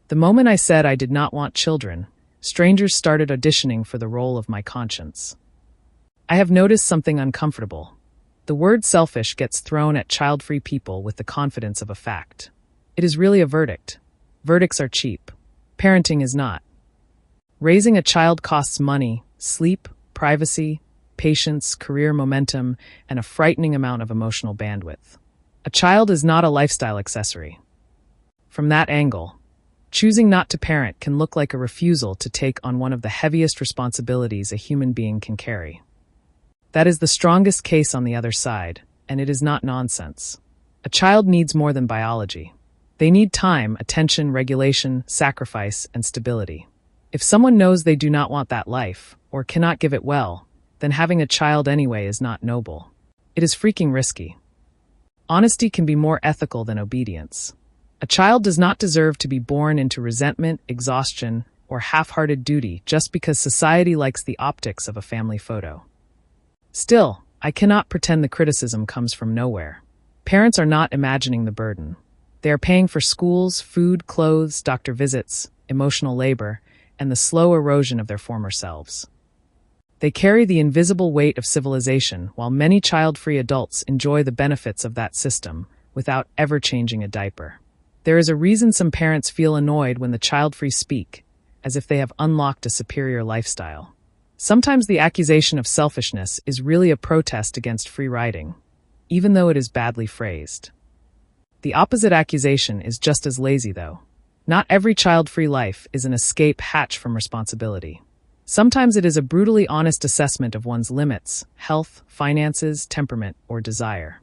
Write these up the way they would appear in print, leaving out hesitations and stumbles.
The moment I said I did not want children, strangers started auditioning for the role of my conscience. I have noticed something uncomfortable. The word selfish gets thrown at child-free people with the confidence of a fact. It is really a verdict. Verdicts are cheap. Parenting is not. Raising a child costs money, sleep, privacy, patience, career momentum, and a frightening amount of emotional bandwidth. A child is not a lifestyle accessory. From that angle, choosing not to parent can look like a refusal to take on one of the heaviest responsibilities a human being can carry. That is the strongest case on the other side, and it is not nonsense. A child needs more than biology. They need time, attention, regulation, sacrifice, and stability. If someone knows they do not want that life, or cannot give it well, then having a child anyway is not noble. It is freaking risky. Honesty can be more ethical than obedience. A child does not deserve to be born into resentment, exhaustion, or half-hearted duty just because society likes the optics of a family photo. Still, I cannot pretend the criticism comes from nowhere. Parents are not imagining the burden. They are paying for schools, food, clothes, doctor visits, emotional labor, and the slow erosion of their former selves. They carry the invisible weight of civilization while many child-free adults enjoy the benefits of that system without ever changing a diaper. There is a reason some parents feel annoyed when the child-free speak, as if they have unlocked a superior lifestyle. Sometimes the accusation of selfishness is really a protest against free riding, even though it is badly phrased. The opposite accusation is just as lazy, though. Not every child-free life is an escape hatch from responsibility. Sometimes it is a brutally honest assessment of one's limits, health, finances, temperament, or desire.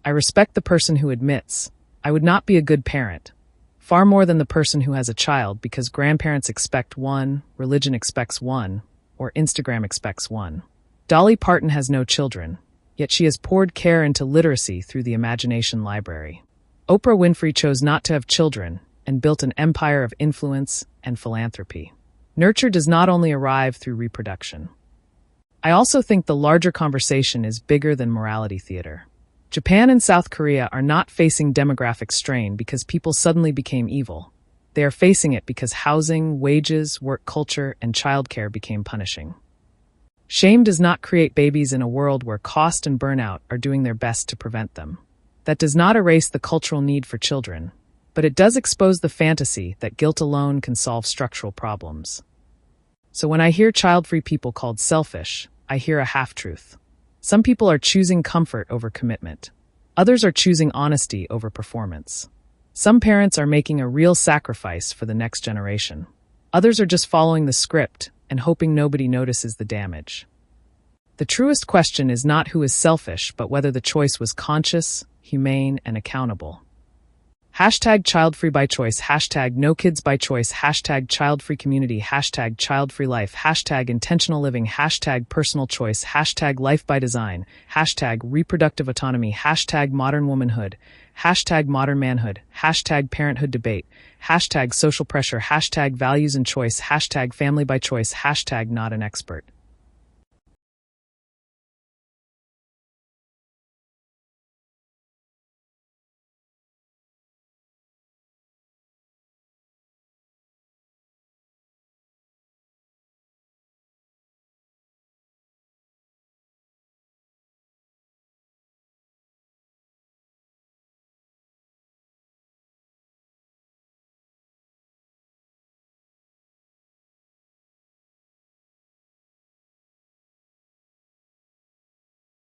I respect the person who admits, I would not be a good parent, far more than the person who has a child because grandparents expect one, religion expects one, or Instagram expects one. Dolly Parton has no children, yet she has poured care into literacy through the Imagination Library. Oprah Winfrey chose not to have children and built an empire of influence and philanthropy. Nurture does not only arrive through reproduction. I also think the larger conversation is bigger than morality theater. Japan and South Korea are not facing demographic strain because people suddenly became evil. They are facing it because housing, wages, work culture, and childcare became punishing. Shame does not create babies in a world where cost and burnout are doing their best to prevent them. That does not erase the cultural need for children, but it does expose the fantasy that guilt alone can solve structural problems. So when I hear child-free people called selfish, I hear a half-truth. Some people are choosing comfort over commitment. Others are choosing honesty over performance. Some parents are making a real sacrifice for the next generation. Others are just following the script and hoping nobody notices the damage. The truest question is not who is selfish, but whether the choice was conscious, humane, and accountable. Hashtag childfree by choice, hashtag no kids by choice, hashtag childfree community, hashtag childfree life, hashtag intentional living, hashtag personal choice, hashtag life by design, hashtag reproductive autonomy, hashtag modern womanhood, hashtag modern manhood, hashtag parenthood debate, hashtag social pressure, hashtag values and choice, hashtag family by choice, hashtag not an expert.